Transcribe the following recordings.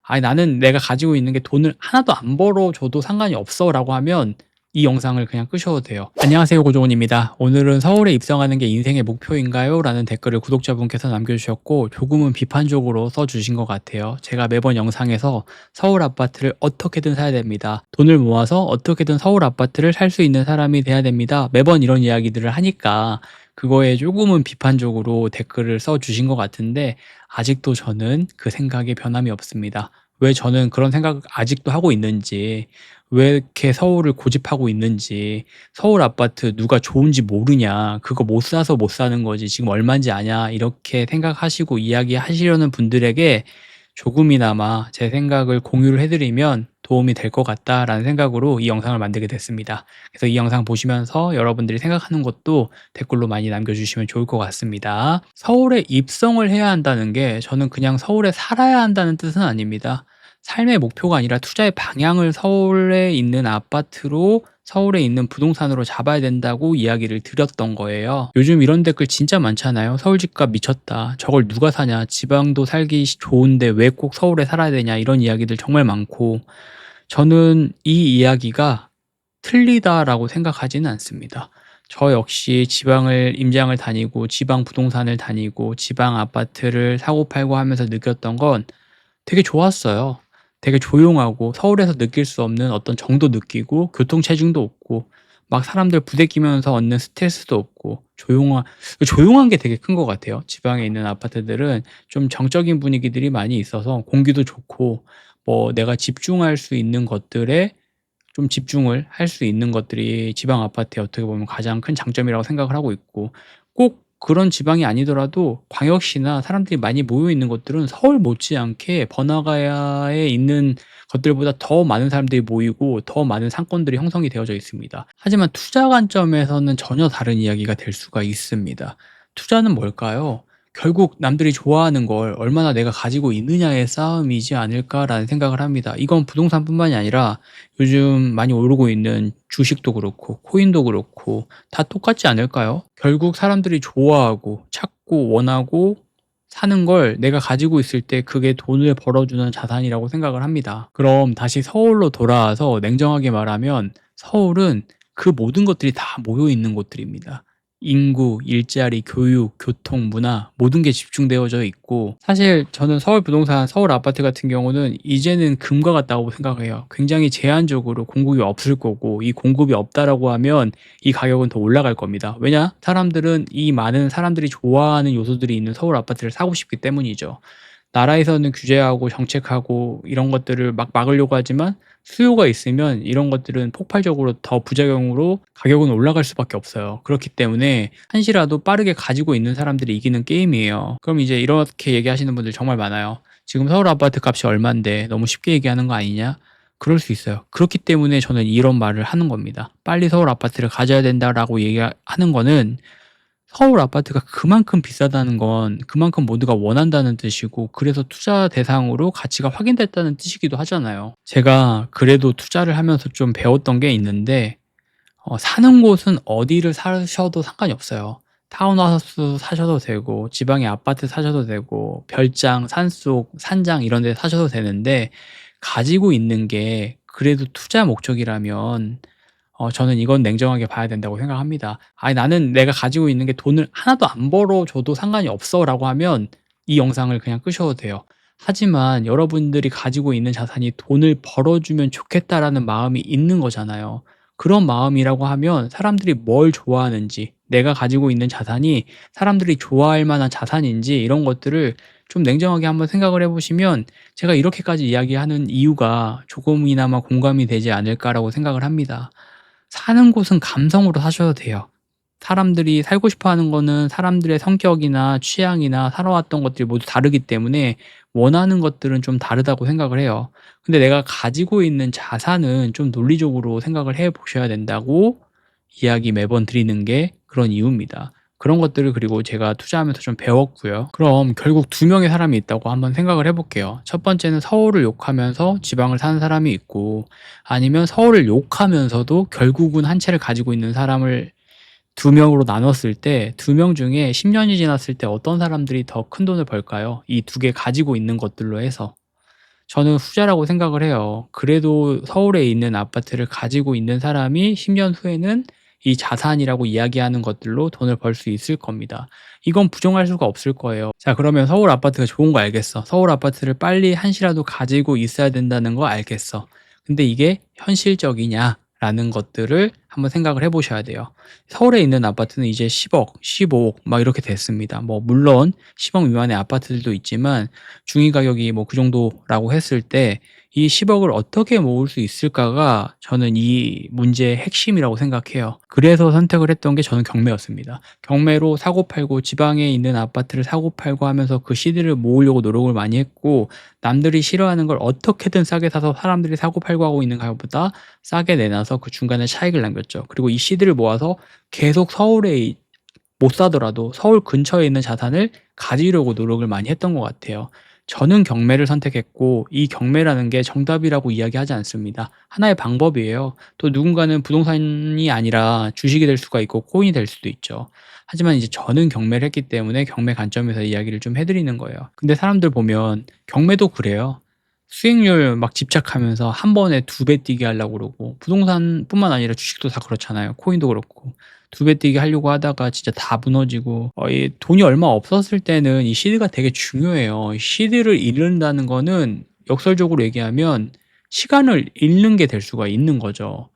"아이 나는 내가 가지고 있는 게 돈을 하나도 안 벌어 줘도 상관이 없어."라고 하면 이 영상을 그냥 끄셔도 돼요. 안녕하세요, 고종훈입니다. 오늘은 "서울에 입성하는 게 인생의 목표인가요? 라는 댓글을 구독자분께서 남겨주셨고 조금은 비판적으로 써주신 것 같아요. 제가 매번 영상에서 서울 아파트를 어떻게든 사야 됩니다. 돈을 모아서 어떻게든 서울 아파트를 살 수 있는 사람이 돼야 됩니다. 매번 이런 이야기들을 하니까 그거에 조금은 비판적으로 댓글을 써주신 것 같은데 아직도 저는 그 생각에 변함이 없습니다. 왜 저는 그런 생각을 아직도 하고 있는지, 왜 이렇게 서울을 고집하고 있는지, 서울 아파트 누가 좋은지 모르냐, 그거 못 사서 못 사는 거지 지금 얼마인지 아냐, 이렇게 생각하시고 이야기하시려는 분들에게 조금이나마 제 생각을 공유를 해드리면 도움이 될 것 같다라는 생각으로 이 영상을 만들게 됐습니다. 그래서 이 영상 보시면서 여러분들이 생각하는 것도 댓글로 많이 남겨주시면 좋을 것 같습니다. 서울에 입성을 해야 한다는 게 저는 그냥 서울에 살아야 한다는 뜻은 아닙니다. 삶의 목표가 아니라 투자의 방향을 서울에 있는 아파트로, 서울에 있는 부동산으로 잡아야 된다고 이야기를 드렸던 거예요. 요즘 이런 댓글 진짜 많잖아요. "서울 집값 미쳤다. 저걸 누가 사냐. 지방도 살기 좋은데 왜 꼭 서울에 살아야 되냐." 이런 이야기들 정말 많고, 저는 이 이야기가 틀리다라고 생각하지는 않습니다. 저 역시 지방을 임장을 다니고 지방 부동산을 다니고 지방 아파트를 사고 팔고 하면서 느꼈던 건 되게 좋았어요. 되게 조용하고 서울에서 느낄 수 없는 어떤 정도 느끼고 교통체증도 없고 막 사람들 부대끼면서 얻는 스트레스도 없고 조용한 게 되게 큰 것 같아요. 지방에 있는 아파트들은 좀 정적인 분위기들이 많이 있어서 공기도 좋고, 뭐 내가 집중할 수 있는 것들에 좀 집중을 할 수 있는 것들이 지방 아파트의 어떻게 보면 가장 큰 장점이라고 생각을 하고 있고, 꼭 그런 지방이 아니더라도 광역시나 사람들이 많이 모여 있는 곳들은 서울 못지않게 번화가에 있는 것들보다 더 많은 사람들이 모이고 더 많은 상권들이 형성이 되어져 있습니다. 하지만 투자 관점에서는 전혀 다른 이야기가 될 수가 있습니다. 투자는 뭘까요? 결국 남들이 좋아하는 걸 얼마나 내가 가지고 있느냐의 싸움이지 않을까라는 생각을 합니다. 이건 부동산뿐만이 아니라 요즘 많이 오르고 있는 주식도 그렇고 코인도 그렇고 다 똑같지 않을까요? 결국 사람들이 좋아하고 찾고 원하고 사는 걸 내가 가지고 있을 때 그게 돈을 벌어주는 자산이라고 생각을 합니다. 그럼 다시 서울로 돌아와서 냉정하게 말하면 서울은 그 모든 것들이 다 모여 있는 곳들입니다. 인구, 일자리, 교육, 교통, 문화 모든 게 집중되어져 있고, 사실 저는 서울 부동산, 서울 아파트 같은 경우는 이제는 금과 같다고 생각해요. 굉장히 제한적으로 공급이 없을 거고, 이 공급이 없다라고 하면 이 가격은 더 올라갈 겁니다. 왜냐? 사람들은 이 많은 사람들이 좋아하는 요소들이 있는 서울 아파트를 사고 싶기 때문이죠. 나라에서는 규제하고 정책하고 이런 것들을 막 막으려고 하지만 수요가 있으면 이런 것들은 폭발적으로 더 부작용으로 가격은 올라갈 수밖에 없어요. 그렇기 때문에 한시라도 빠르게 가지고 있는 사람들이 이기는 게임이에요. 그럼 이제 이렇게 얘기하시는 분들 정말 많아요. "지금 서울 아파트 값이 얼만데 너무 쉽게 얘기하는 거 아니냐?" 그럴 수 있어요. 그렇기 때문에 저는 이런 말을 하는 겁니다. "빨리 서울 아파트를 가져야 된다."라고 얘기하는 거는 서울 아파트가 그만큼 비싸다는 건 그만큼 모두가 원한다는 뜻이고, 그래서 투자 대상으로 가치가 확인됐다는 뜻이기도 하잖아요. 제가 그래도 투자를 하면서 좀 배웠던 게 있는데, 사는 곳은 어디를 사셔도 상관이 없어요. 타운하우스 사셔도 되고 지방의 아파트 사셔도 되고 별장, 산속, 산장 이런 데 사셔도 되는데, 가지고 있는 게 그래도 투자 목적이라면 저는 이건 냉정하게 봐야 된다고 생각합니다. "아이 나는 내가 가지고 있는 게 돈을 하나도 안 벌어 줘도 상관이 없어."라고 하면 이 영상을 그냥 끄셔도 돼요. 하지만 여러분들이 가지고 있는 자산이 '돈을 벌어주면 좋겠다.'라는 마음이 있는 거잖아요. 그런 마음이라고 하면 사람들이 뭘 좋아하는지, 내가 가지고 있는 자산이 사람들이 좋아할 만한 자산인지 이런 것들을 좀 냉정하게 한번 생각을 해 보시면 제가 이렇게까지 이야기하는 이유가 조금이나마 공감이 되지 않을까라고 생각을 합니다. 사는 곳은 감성으로 사셔도 돼요. 사람들이 살고 싶어 하는 거는 사람들의 성격이나 취향이나 살아왔던 것들이 모두 다르기 때문에 원하는 것들은 좀 다르다고 생각을 해요. 근데 내가 가지고 있는 자산은 좀 논리적으로 생각을 해 보셔야 된다고 이야기 매번 드리는 게 그런 이유입니다. 그런 것들을 그리고 제가 투자하면서 좀 배웠고요. 그럼 결국 두 명의 사람이 있다고 한번 생각을 해 볼게요. 첫 번째는 서울을 욕하면서 지방을 사는 사람이 있고, 아니면 서울을 욕하면서도 결국은 한 채를 가지고 있는 사람을 두 명으로 나눴을 때 두 명 중에 10 년이 지났을 때 어떤 사람들이 더 큰돈을 벌까요? 이 두 개 가지고 있는 것들로 해서. 저는 후자라고 생각을 해요. 그래도 서울에 있는 아파트를 가지고 있는 사람이 10년 후에는 이 자산이라고 이야기하는 것들로 돈을 벌 수 있을 겁니다. 이건 부정할 수가 없을 거예요. 자, 그러면 서울 아파트가 좋은 거 알겠어. 서울 아파트를 빨리 한시라도 가지고 있어야 된다는 거 알겠어. 근데 이게 현실적이냐라는 것들을 한번 생각을 해 보셔야 돼요. 서울에 있는 아파트는 이제 10억, 15억 막 이렇게 됐습니다. 뭐 물론 10억 미만의 아파트들도 있지만 중위 가격이 뭐 그 정도라고 했을 때 이 10억을 어떻게 모을 수 있을까가 저는 이 문제의 핵심이라고 생각해요. 그래서 선택을 했던 게 저는 경매였습니다. 경매로 사고 팔고 지방에 있는 아파트를 사고 팔고 하면서 그 CD를 모으려고 노력을 많이 했고, 남들이 싫어하는 걸 어떻게든 싸게 사서 사람들이 사고 팔고 하고 있는 가격보다 싸게 내놔서 그 중간에 차익을 남겼죠. 그리고 이 CD를 모아서 계속 서울에 못 사더라도 서울 근처에 있는 자산을 가지려고 노력을 많이 했던 것 같아요. 저는 경매를 선택했고, 이 경매라는 게 정답이라고 이야기하지 않습니다. 하나의 방법이에요. 또 누군가는 부동산이 아니라 주식이 될 수가 있고 코인이 될 수도 있죠. 하지만 이제 저는 경매를 했기 때문에 경매 관점에서 이야기를 좀 해드리는 거예요. 근데 사람들 보면 경매도 그래요. 수익률 막 집착하면서 한 번에 2배 뛰게 하려고 그러고, 부동산뿐만 아니라 주식도 다 그렇잖아요. 코인도 그렇고. 2배 뛰기 하려고 하다가 진짜 다 무너지고, 이 돈이 얼마 없었을 때는 이 시드가 되게 중요해요. 이 시드를 잃는다는 거는 역설적으로 얘기하면 시간을 잃는 게 될 수가 있는 거죠.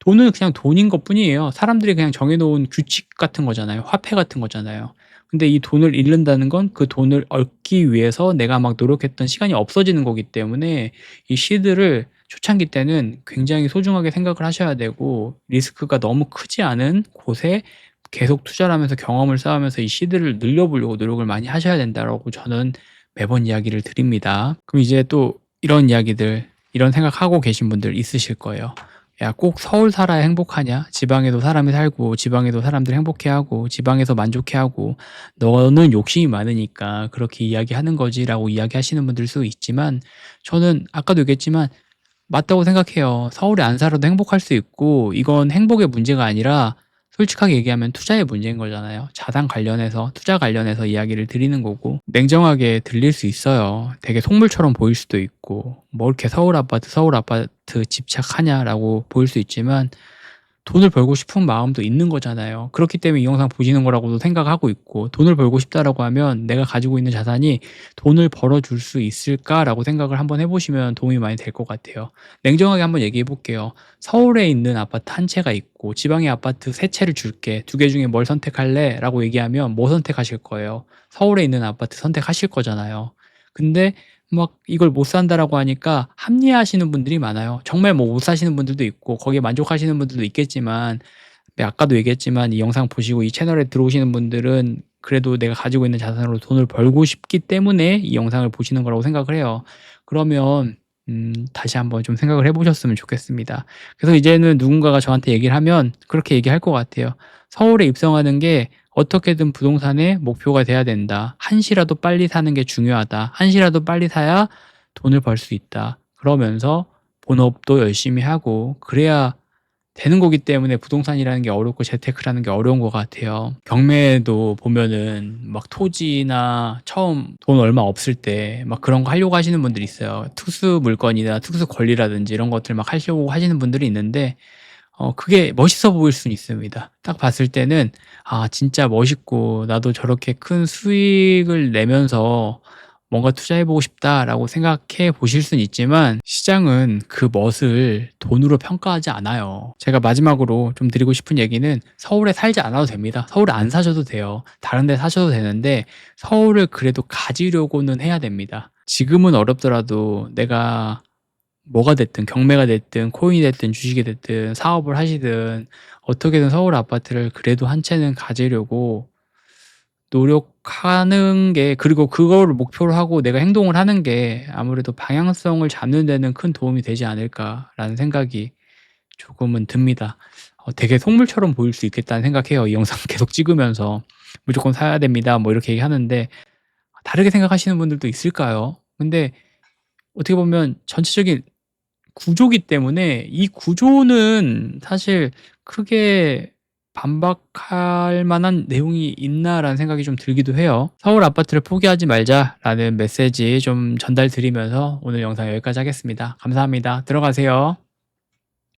돈은 그냥 돈인 것뿐이에요. 사람들이 그냥 정해 놓은 규칙 같은 거잖아요. 화폐 같은 거잖아요. 근데 이 돈을 잃는다는 건 그 돈을 얻기 위해서 내가 막 노력했던 시간이 없어지는 거기 때문에 이 시드를 초창기 때는 굉장히 소중하게 생각을 하셔야 되고, 리스크가 너무 크지 않은 곳에 계속 투자를 하면서 경험을 쌓으면서 이 시드를 늘려보려고 노력을 많이 하셔야 된다라고 저는 매번 이야기를 드립니다. 그럼 이제 또 이런 이야기들, 이런 생각하고 계신 분들 있으실 거예요. 야, 꼭 서울 살아야 행복하냐? 지방에도 사람이 살고, 지방에도 사람들 행복해하고, 지방에서 만족해하고, 너는 욕심이 많으니까 그렇게 이야기하는 거지라고 이야기하시는 분들 수도 있지만, 저는 아까도 얘기했지만 맞다고 생각해요. 서울에 안 살아도 행복할 수 있고, 이건 행복의 문제가 아니라 솔직하게 얘기하면 투자의 문제인 거잖아요. 자산 관련해서, 투자 관련해서 이야기를 드리는 거고, 냉정하게 들릴 수 있어요. 되게 속물처럼 보일 수도 있고, 뭐 이렇게 서울 아파트 집착하냐라고 보일 수 있지만, 돈을 벌고 싶은 마음도 있는 거잖아요. 그렇기 때문에 이 영상 보시는 거라고도 생각하고 있고, 돈을 벌고 싶다라고 하면 내가 가지고 있는 자산이 돈을 벌어줄 수 있을까라고 생각을 한번 해보시면 도움이 많이 될 것 같아요. 냉정하게 한번 얘기해 볼게요. 서울에 있는 아파트 한 채가 있고 지방의 아파트 세 채를 줄게. 2개 중에 뭘 선택할래? 라고 얘기하면 뭐 선택하실 거예요? 서울에 있는 아파트 선택하실 거잖아요. 근데 막 이걸 못 산다라고 하니까 합리화하시는 분들이 많아요. 정말 뭐 못 사시는 분들도 있고 거기에 만족하시는 분들도 있겠지만, 아까도 얘기했지만 이 영상 보시고 이 채널에 들어오시는 분들은 그래도 내가 가지고 있는 자산으로 돈을 벌고 싶기 때문에 이 영상을 보시는 거라고 생각을 해요. 그러면 다시 한번 좀 생각을 해 보셨으면 좋겠습니다. 그래서 이제는 누군가가 저한테 얘기를 하면 그렇게 얘기할 것 같아요. "서울에 입성하는 게 어떻게든 부동산의 목표가 돼야 된다. 한시라도 빨리 사는 게 중요하다. 한시라도 빨리 사야 돈을 벌 수 있다." 그러면서 본업도 열심히 하고 그래야 되는 거기 때문에 부동산이라는 게 어렵고 재테크라는 게 어려운 것 같아요. 경매도 보면은 막 토지나 처음 돈 얼마 없을 때 막 그런 거 하려고 하시는 분들이 있어요. 특수 물건이나 특수 권리라든지 이런 것들 막 하려고 하시는 분들이 있는데, 그게 멋있어 보일 수는 있습니다. 딱 봤을 때는 '아 진짜 멋있고 나도 저렇게 큰 수익을 내면서 뭔가 투자해 보고 싶다.'라고 생각해 보실 수는 있지만, 시장은 그 멋을 돈으로 평가하지 않아요. 제가 마지막으로 좀 드리고 싶은 얘기는, 서울에 살지 않아도 됩니다. 서울에 안 사셔도 돼요. 다른 데 사셔도 되는데 서울을 그래도 가지려고는 해야 됩니다. 지금은 어렵더라도 내가 뭐가 됐든, 경매가 됐든 코인이 됐든 주식이 됐든 사업을 하시든 어떻게든 서울 아파트를 그래도 한 채는 가지려고 노력하는 게, 그리고 그거를 목표로 하고 내가 행동을 하는 게 아무래도 '방향성을 잡는 데는 큰 도움이 되지 않을까.'라는 생각이 조금은 듭니다. 되게 속물처럼 보일 수 있겠다는 생각해요. 이 영상 계속 찍으면서 "무조건 사야 됩니다." 뭐 이렇게 얘기하는데, 다르게 생각하시는 분들도 있을까요? 근데 어떻게 보면 전체적인 구조기 때문에 이 구조는 사실 크게 반박할 만한 내용이 있나라는 생각이 좀 들기도 해요. 서울 아파트를 포기하지 말자라는 메시지 좀 전달드리면서 오늘 영상 여기까지 하겠습니다. 감사합니다. 들어가세요.